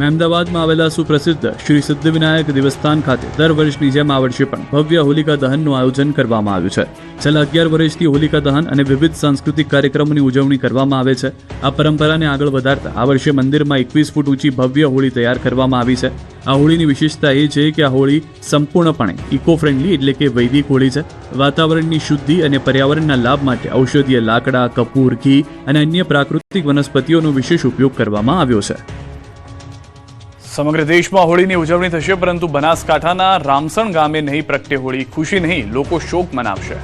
અમદાવાદમાં આવેલા સુપ્રસિદ્ધ શ્રી સિદ્ધિવિનાયક દેવસ્થાન ખાતે દર વર્ષની જેમ આ વર્ષે પણ ભવ્ય હોલિકા દહનનું આયોજન કરવામાં આવ્યું છે. છેલ્લા 11 વર્ષથી હોલિકા દહન અને વિવિધ સાંસ્કૃતિક કાર્યક્રમોની ઉજવણી કરવામાં આવે છે. આ પરંપરાને આગળ વધારતા આ વર્ષે મંદિરમાં 21 ફૂટ ઊંચી ભવ્ય હોળી તૈયાર કરવામાં આવી છે. આ હોળીની વિશેષતા એ છે કે આ હોળી સંપૂર્ણપણે ઇકો ફ્રેન્ડલી એટલે કે વૈદિક હોળી છે. વાતાવરણની શુદ્ધિ અને પર્યાવરણના લાભ માટે ઔષધીય લાકડા, કપૂર, ઘી અને અન્ય પ્રાકૃતિક વનસ્પતિઓનો વિશેષ ઉપયોગ કરવામાં આવ્યો છે. સમગ્ર દેશમાં હોળીની ઉજવણી થશે, પરંતુ બનાસકાંઠાના રામસણ ગામે નહીં પ્રગટે હોળી. ખુશી નહીં, લોકો શોક મનાવશે.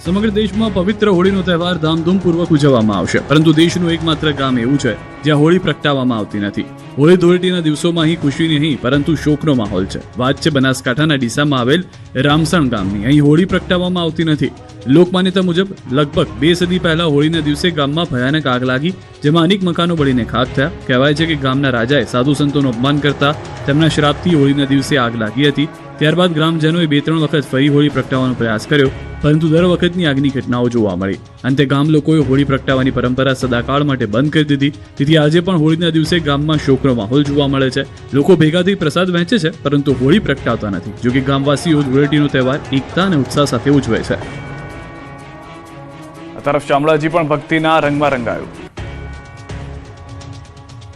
સમગ્ર દેશમાં પવિત્ર હોળીનો તહેવાર ધામધૂમપૂર્વક ઉજવવામાં આવશે, પરંતુ દેશનું એકમાત્ર ગામ એવું છે જ્યાં હોળી પ્રગટાવવામાં આવતી નથી. હોળી ધૂળેટીના દિવસોમાં અહીં ખુશી નહીં પરંતુ શોકનો માહોલ છે. વાત છે બનાસકાંઠાના ડીસામાં આવેલ રામસણ ગામની. અહીં હોળી પ્રગટાવવામાં આવતી નથી. લોકમાન્યતા મુજબ લગભગ 2 સદી પહેલા હોળીના દિવસે ગામમાં ભયાનક આગ લાગી, જેમાં અનેક મકાનો બળીને ખાખ થયા. કહેવાય છે કે ગામના રાજાએ સાધુ સંતોનું અપમાન કરતા તેમના શ્રાપથી હોળીના દિવસે આગ લાગી હતી. ત્યારબાદ ગ્રામજનોએ 2-3 વખત ફરી હોળી પ્રગટાવવાનો પ્રયાસ કર્યો, પરંતુ દર વખતની આગની ઘટનાઓ જોવા મળી. અંતે ગામ લોકોએ હોળી પ્રગટાવવાની પરંપરા સદાકાળ માટે બંધ કરી દીધી. તેથી આજે પણ હોળીના દિવસે ગામમાં શોકનો માહોલ જોવા મળે છે. લોકો ભેગા થઈ પ્રસાદ વહેંચે છે, પરંતુ હોળી પ્રગટાવતા નથી. જો કે ગામવાસીઓ ધૂળેટીનો તહેવાર એકતા અને ઉત્સાહ સાથે ઉજવે છે. આ તરફ શામળાજી પણ ભક્તિના રંગમાં રંગાયું.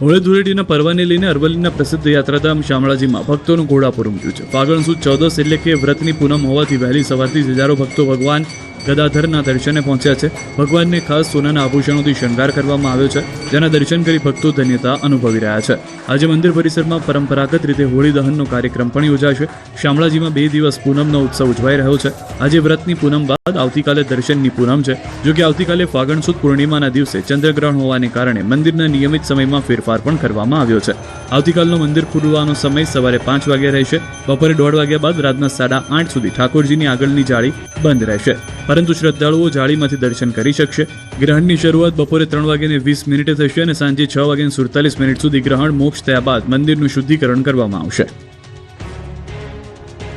હોળી ધૂળેટીના પર્વને લઈને અરવલ્લીના પ્રસિદ્ધ યાત્રાધામ શામળાજીમાં ભક્તોનું ઘોડાપુર ઉમટ્યું છે. ફાગણ સુદ 14 એટલે કે વ્રતની પૂનમ હોવાથી વહેલી સવારથી હજારો ભક્તો ભગવાન ગદાધરના દર્શને પહોંચ્યા છે. ભગવાનને ખાસ સોનાના આભૂષણોથી શણગાર કરવામાં આવ્યો છે, જેના દર્શન કરી ભક્તો ધન્યતા અનુભવી રહ્યા છે. આજે મંદિર પરિસરમાં પરંપરાગત રીતે હોળી દહનનો કાર્યક્રમ પણ યોજાશે. શામળાજીમાં 2 દિવસ પૂનમનો ઉત્સવ ઉજવાઈ રહ્યો છે. આજે વ્રતની પૂનમ બાદ આવતીકાલે દર્શનની પૂનમ છે. જો કે આવતીકાલે ફાગણ સુદ પૂર્ણિમાના દિવસે ચંદ્રગ્રહણ હોવાને કારણે મંદિરના નિયમિત સમયમાં ફેરફાર પણ કરવામાં આવ્યો છે. આવતીકાલનો મંદિર ખુલવાનો સમય સવારે 5 વાગ્યા રહેશે. બપોરે 1:30 વાગ્યા બાદ રાતના 8:30 સુધી ઠાકોરજીની આગળની જાળી બંધ રહેશે, પરંતુ શ્રદ્ધાળુઓ જાળીમાંથી દર્શન કરી શકશે. ગ્રહણની શરૂઆત બપોરે 3:20 થશે અને સાંજે 6:47 સુધી ગ્રહણ મોક્ષ થયા બાદ મંદિરનું શુદ્ધિકરણ કરવામાં આવશે.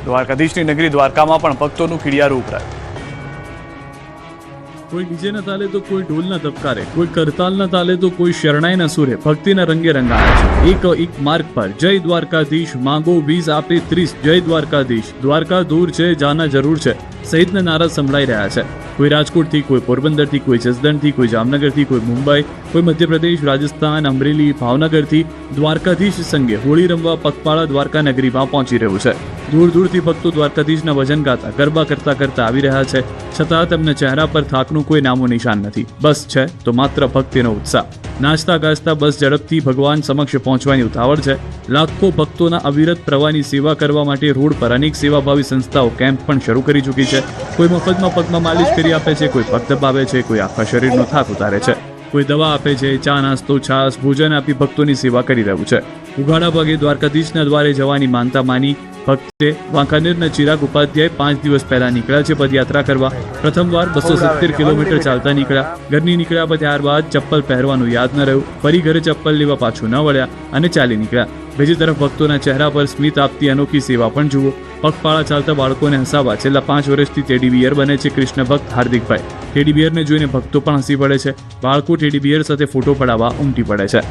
દ્વારકાધીશની નગરી દ્વારકામાં પણ ભક્તોનું ખીડિયારું ઉભરાયું. કોઈ ડીજેના તાલે તો કોઈ ઢોલના ધબકારે, કોઈ કરતાલના તાલે તો કોઈ શરણાઈના સુરે ભક્તિના રંગે રંગાયા છે. એક માર્ગ પર જય દ્વારકાધીશ, માંગો 20 આપે 30, જય દ્વારકાધીશ, દ્વારકા દૂર છે જાના જરૂર છે સહિતના નારા સંભળાઈ રહ્યા છે. કોઈ રાજકોટથી, કોઈ પોરબંદરથી, કોઈ જસદણથી, કોઈ જામનગરથી, કોઈ મુંબઈ, કોઈ મધ્યપ્રદેશ, રાજસ્થાન, અમરેલી, ભાવનગરથી દ્વારકાધીશ સંગે હોળી રમવા પગપાળા દ્વારકા નગરીમાં પહોંચી રહ્યું છે. દૂર દૂરથી ભક્તો દ્વારકાધીશના ભજન ગાતા ગરબા કરતા કરતા આવી રહ્યા છે, છતાં તેમના ચહેરા પર થાકનું કોઈ નામો નિશાન નથી. બસ છે તો માત્ર ભક્તિનો ઉત્સાહ. નાચતા ગાજતા બસ ઝડપથી ભગવાન સમક્ષ પહોંચવાની ઉતાવળ છે. લાખો ભક્તોના અવિરત પ્રવાહની સેવા કરવા માટે રોડ પર અનેક સેવાભાવી સંસ્થાઓ કેમ્પ પણ શરૂ કરી ચૂકી છે. કોઈ મફતમાં પગમાં માલિશ કરી આપે છે, કોઈ પગ દબાવે છે, કોઈ આખા શરીરનો થાક ઉતારે છે, કોઈ દવા આપે છે, ચા નાસ્તો છાસ ભોજન આપી ભક્તોની સેવા કરી રહ્યું છે. ઉઘાડા પગે દ્વારકાધીશના દ્વારે જવાની માનતા માની ભક્તે વાંકાનેરના ચિરાગ ઉપાધ્યાય 5 દિવસ પહેલા નીકળ્યા છે પદયાત્રા કરવા. પ્રથમવાર 270 કિલોમીટર ચાલતા નીકળ્યા. ઘરની નીકળ્યા પછી ત્યારબાદ ચપ્પલ પહેરવાનું યાદ ન રહ્યું. ફરી ઘરે ચપ્પલ લેવા પાછું ન વળ્યા અને ચાલી નીકળ્યા. બીજી તરફ ભક્તોના ચહેરા પર સ્મિત આપતી અનોખી સેવા પણ જુઓ. પગપાળા ચાલતા બાળકોને હસાવવા છેલ્લા 5 વર્ષથી ટેડી બિયર બને છે કૃષ્ણ ભક્ત હાર્દિકભાઈ. ટેડી બિયરને જોઈને ભક્તો પણ હસી પડે છે. બાળકો ટેડી બિયર સાથે ફોટો પડાવવા ઉમટી પડે છે.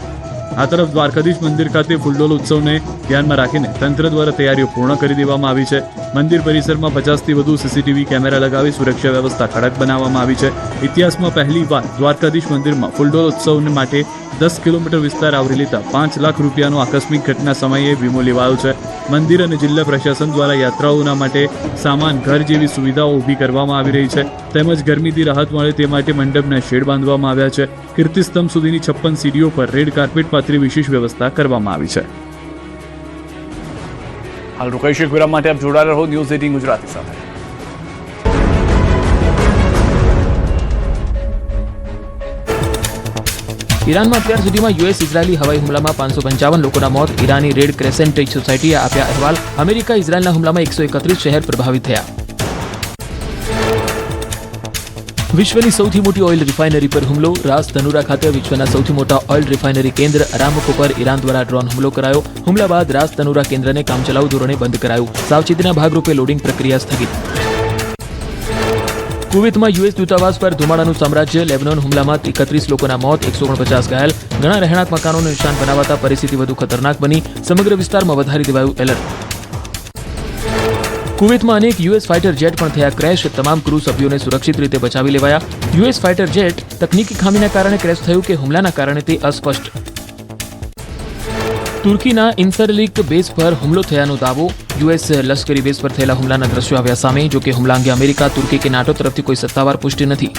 આ તરફ દ્વારકાધીશ મંદિર ખાતે ફૂલડોલ ઉત્સવને ધ્યાનમાં રાખીને તંત્ર દ્વારા તૈયારીઓ પૂર્ણ કરી દેવામાં આવી છે. મંદિર પરિસરમાં 50થી વધુ સીસીટીવી કેમેરા લગાવી સુરક્ષા વ્યવસ્થા કડક બનાવવામાં આવી છે. ઇતિહાસમાં પહેલીવાર દ્વારકાધીશ મંદિરમાં ફૂલડોલ ઉત્સવ માટે 10 કિલોમીટર વિસ્તાર આવરી લેતા 5 લાખ રૂપિયાનો આકસ્મિક ઘટના સમયે વીમો લેવાયો છે. મંદિર અને જિલ્લા પ્રશાસન દ્વારા યાત્રાઓના માટે સામાન ઘર જેવી સુવિધાઓ ઊભી કરવામાં આવી રહી છે. તેમજ ગરમીથી રાહત મળે તે માટે મંડપના શેડ બાંધવામાં આવ્યા છે. કીર્તિસ્તંભ સુધીની 56 સીડીઓ પર રેડ કાર્પેટ પાથરી વિશેષ વ્યવસ્થા કરવામાં આવી છે. હાલ રોકાઈશું વિરામ માટે. આપ જોડાયેલા રહો ન્યૂઝ 18 ગુજરાતી સાથે. ઈરાનમાં અત્યાર સુધીમાં યુએસ ઇઝરાયેલી હવાઈ હુમલામાં 555 લોકોના મોત. ઈરાની રેડ ક્રેસેન્ટ સોસાયટીએ આપ્યા અહેવાલ. અમેરિકા ઇઝરાયેલના હુમલામાં 131 શહેર પ્રભાવિત થયા. વિશ્વની સૌથી મોટી ઓઇલ રિફાઇનરી પર હુમલો. રાસ ધનુરા ખાતે વિશ્વના સૌથી મોટા ઓઇલ રિફાઇનરી કેન્દ્ર અરામકો પર ઈરાન દ્વારા ડ્રોન હુમલો કરાયો. હુમલા બાદ રાસ ધનુરા કેન્દ્રને કામચલાઉ ધોરણે બંધ કરાયું. સાવચેતીના ભાગરૂપે લોડિંગ પ્રક્રિયા સ્થગિત. કુવૈતમાં યુએસ દૂતાવાસ પર ધુમાડાનું સામ્રાજ્ય. લેબનોન હુમલામાં 31 લોકોના મોત, 149 ઘાયલ. ઘણા રહેણાંક મકાનોને નિશાન બનાવાતા પરિસ્થિતિ વધુ ખતરનાક બની. સમગ્ર વિસ્તારમાં વધારી દેવાયું એલર્ટ. કુવૈતમાં અનેક યુએસ ફાઇટર જેટ પણ થયા ક્રેશ. તમામ ક્રૂ સભ્યોને સુરક્ષિત રીતે બચાવી લેવાયા. યુએસ ફાઇટર જેટ તકનીકી ખામીના કારણે ક્રેશ થયું કે હુમલાના કારણે તે અસ્પષ્ટ. તુર્કીના ઇન્સરલિક બેઝ પર હુમલો થયાનો દાવો. યુએસ લશ્કરી બેઝ પર થયેલા હુમલાના દ્રશ્યો આવ્યા સામે. જોકે હુમલા અંગે અમેરિકા, તુર્કી કે નાટો તરફથી કોઈ સત્તાવાર પુષ્ટિ નથી.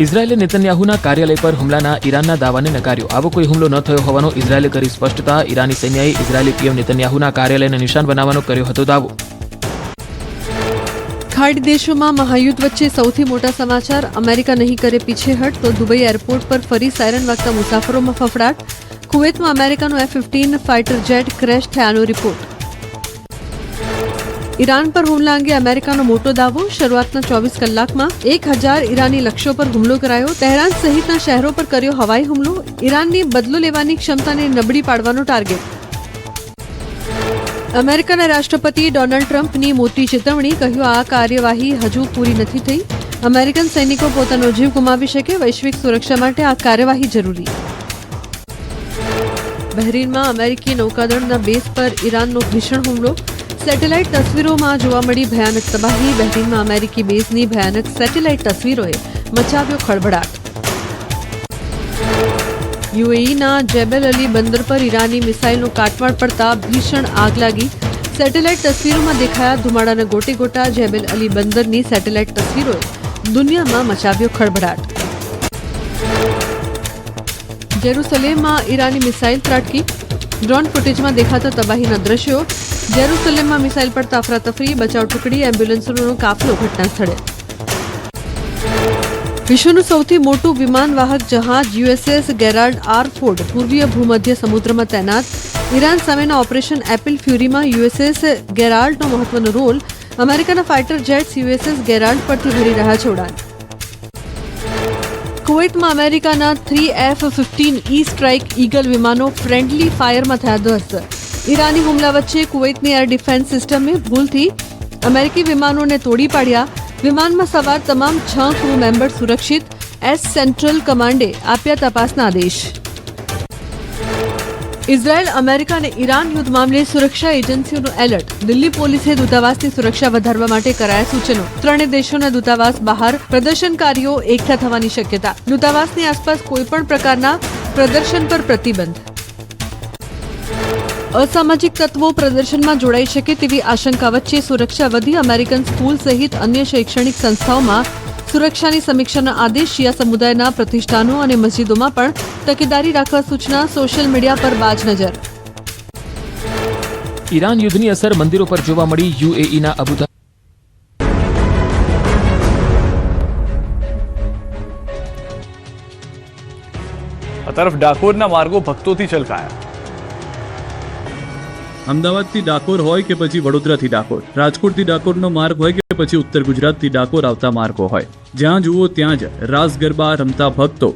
ઇઝરાયેલે નેતન્યાહુના કાર્યાલય પર હુમલાના ઈરાનના દાવાને નકાર્યો. આવો કોઈ હુમલો ન થયો હોવાનો ઇઝરાયેલે કરી સ્પષ્ટતા. ઈરાની સૈન્યએ ઇઝરાયેલી પીએમ નેતન્યાહુના કાર્યાલયને નિશાન બનાવવાનો કર્યો હતો દાવો. ખાડી દેશોમાં મહાયુદ્ધ વચ્ચે સૌથી મોટા સમાચાર. અમેરિકા નહીં કરે પીછેહટ તો દુબઈ એરપોર્ટ પર ફરી સાયરન વાગતા મુસાફરોમાં ફફડાટ. કુવૈતમાં અમેરિકાનું F-15 ફાઇટર જેટ ક્રેશ થયાનો રિપોર્ટ. ઈરાન પર હુમલા અંગે અમેરિકાનો મોટો દાવો. શરૂઆતના 24 કલાકમાં 1000 ઈરાની લક્ષ્યો પર હુમલો કરાયો. તહેરાન સહિતના શહેરો પર કર્યો હવાઈ હુમલો. ઈરાનની બદલો લેવાની ક્ષમતાને નબળી પાડવાનો ટાર્ગેટ. અમેરિકાના રાષ્ટ્રપતિ ડોનાલ્ડ ટ્રમ્પની મોટી ચેતવણી. કહ્યું આ કાર્યવાહી હજુ પૂરી નથી થઈ. અમેરિકન સૈનિકો પોતાનો જીવ ગુમાવી શકે. વૈશ્વિક સુરક્ષા માટે આ કાર્યવાહી જરૂરી. બહરીનમાં અમેરિકી નૌકાદળના બેઝ પર ઈરાનનો ભીષણ હુમલો. સેટેલાઇટ તસવીરોમાં જોવા મળી ભયાનક તબાહી. બહરીનમાં અમેરિકી બેઝની ભયાનક સેટેલાઇટ તસવીરોએ મચાવ્યો ખળભળાટ. યુએઈના જેબેલ અલી બંદર પર ઈરાની મિસાઇલનો કાટમાળ પડતા ભીષણ આગ લાગી. સેટેલાઇટ તસવીરોમાં દેખાયા ધુમાડાના ગોટે ગોટા. જેબેલ અલી બંદરની સેટેલાઇટ તસવીરોએ દુનિયામાં મચાવ્યો ખળભળાટ. જેરુસલેમમાં ઈરાની મિસાઇલ ત્રાટકી. ડ્રોન ફૂટેજમાં દેખાતા તબાહીના દ્રશ્યો. જેરુસલેમમાં મિસાઇલ પડતા અફરાતફરી. બચાવ ટુકડી એમ્બ્યુલન્સનો કાફલો ઘટના સ્થળે. વિશ્વનું સૌથી મોટું વિમાનવાહક જહાજ USS ગેરાલ્ડ આર ફોર્ડ પૂર્વીય ભૂમધ્ય સમુદ્રમાં તૈનાત. ઈરાન સામેના ઓપરેશન એપિલ ફ્યુરીમાં USS ગેરાલ્ડનો મહત્વનો રોલ. અમેરિકાના ફાઇટર જેટ્સ USS ગેરાલ્ડ પરથી ભરી રહ્યા છે ઉડાન. કુવૈતમાં અમેરિકાના 3 F-15E સ્ટ્રાઇક ઈગલ વિમાનો ફ્રેન્ડલી ફાયરમાં થયા ધ્વસ્ત. ઈરાની હુમલા વચ્ચે કુવૈતની એર ડિફેન્સ સિસ્ટમે ભૂલથી અમેરિકી વિમાનોને તોડી પાડ્યા. વિમાનમાં સવાર તમામ 6 ક્રૂ મેમ્બર સુરક્ષિત. સેન્ટ્રલ કમાન્ડે આપ્યા તપાસના આદેશ. ઇઝરાયલ, અમેરિકા અને ઈરાન યુદ્ધ મામલે સુરક્ષા એજન્સીઓનું એલર્ટ. દિલ્હી પોલીસે દૂતાવાસની સુરક્ષા વધારવા માટે કરાયા સૂચનો. ત્રણેય દેશોના દૂતાવાસ બહાર પ્રદર્શનકારીઓ એકઠા થવાની શક્યતા. દૂતાવાસની આસપાસ કોઈપણ પ્રકારના પ્રદર્શન પર પ્રતિબંધ. અસામાજિક તત્વો પ્રદર્શનમાં જોડાઈ શકે તેવી આશંકા વચ્ચે સુરક્ષા વધી. અમેરિકન સ્કૂલ સહિત અન્ય શૈક્ષણિક સંસ્થાઓમાં સુરક્ષાની સમીક્ષાના આદેશ. શિયા સમુદાયના પ્રતિષ્ઠાનો અને મસ્જિદોમાં પણ તકેદારી રાખવા સૂચના. સોશિયલ મીડિયા પર બાજ નજર. ઈરાન યુદ્ધની અસર મંદિરો પર જોવા મળી. યુએઈના અબુધાબી આ તરફ ડાકોરના માર્ગો ભક્તોથી છલકાયા. અમદાવાદથી ડાકોર હોય કે પછી વડોદરાથી ડાકોર, રાજકોટથી ડાકોરનો માર્ગ હોય કે પછી ઉત્તર ગુજરાતથી ડાકોર આવતા માર્ગો હોય, જ્યાં જુઓ ત્યાં જ રાસ ગરબા રમતા ભક્તો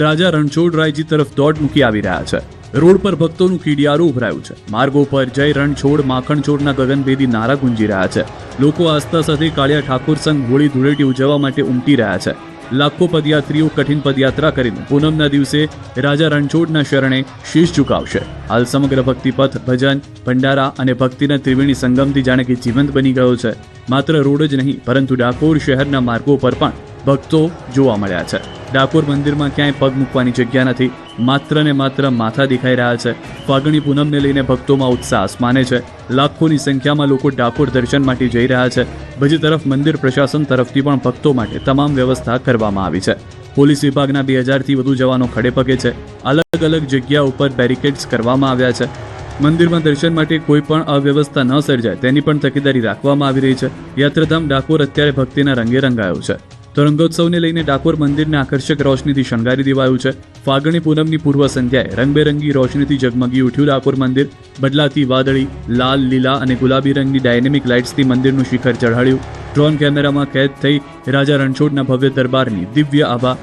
રાજા રણછોડરાયજી તરફ દોડ મૂકી આવી રહ્યા છે. રોડ પર ભક્તોનું કીડિયારું ઉભરાયું છે. માર્ગો પર જય રણછોડ માખણછોડના ગગનભેદી નારા ગુંજી રહ્યા છે. લોકો આસ્થા સાથે કાળિયા ઠાકોર સંઘ હોળી ધૂળેટી ઉજવવા માટે ઉમટી રહ્યા છે. લાખો પદયાત્રીઓ કઠિન પદયાત્રા કરીને પૂનમના દિવસે રાજા રણછોડના શરણે શીશ ઝુકાવશે. હાલ સમગ્ર ભક્તિપથ ભજન, ભંડારા અને ભક્તિના ત્રિવેણી સંગમથી જાણે કે જીવંત બની ગયો છે. માત્ર રોડ જ નહીં પરંતુ ડાકોર શહેરના માર્ગો પર પણ ભક્તો જોવા મળ્યા છે. ડાકોર મંદિરમાં ક્યાંય પગ મૂકવાની જગ્યા નથી. માત્ર ને માત્ર માથા દેખાઈ રહ્યા છે. ફાગણી પૂનમને લઈને ભક્તોમાં ઉત્સાહ આસમાને છે. લાખોની સંખ્યામાં લોકો ડાકોર દર્શન માટે જઈ રહ્યા છે. બીજી તરફ મંદિર પ્રશાસન તરફથી પણ ભક્તો માટે તમામ વ્યવસ્થા કરવામાં આવી છે. પોલીસ વિભાગના 2000થી વધુ જવાનો ખડે પગે છે. અલગ અલગ જગ્યા ઉપર બેરિકેડ્સ કરવામાં આવ્યા છે. મંદિરમાં દર્શન માટે કોઈ પણ અવ્યવસ્થા ન સર્જાય તેની પણ તકેદારી રાખવામાં આવી રહી છે. યાત્રાધામ ડાકોર અત્યારે ભક્તિના રંગે રંગાયો છે. તો રંગોત્સવને લઈને ડાકોર મંદિરને આકર્ષક રોશનીથી શણગારી દેવાયું છે. ફાગણી પૂનમની પૂર્વ સંધ્યાએ રંગબેરંગી રોશનીથી ઝગમગી ઉઠ્યું ડાકોર મંદિર. બદલાતી વાદળી, લાલ, લીલા અને ગુલાબી રંગની ડાયનેમિક લાઇટ્સથી મંદિરનું શિખર ચઢાડ્યું. ડ્રોન કેમેરામાં કેદ થઈ રાજા રણછોડના ભવ્ય દરબારની દિવ્ય આભા.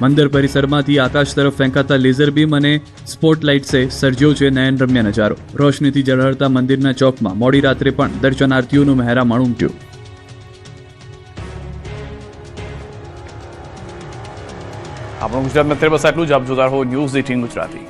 મંદિર પરિસરમાંથી આકાશ તરફ ફેંકાતા લેઝર બીમ અને સ્પોટલાઇટ્સે સર્જ્યો છે નયનરમ્ય નજારો. રોશનીથી ઝળહળતા મંદિરના ચોકમાં મોડી રાત્રે પણ દર્શનાર્થીઓનું મહેરામણ ઉમટ્યું. આપણું ગુજરાતમાં અત્યારે બસ આટલું જ. આપ જોતા રહો ન્યૂઝ 18 ગુજરાતી.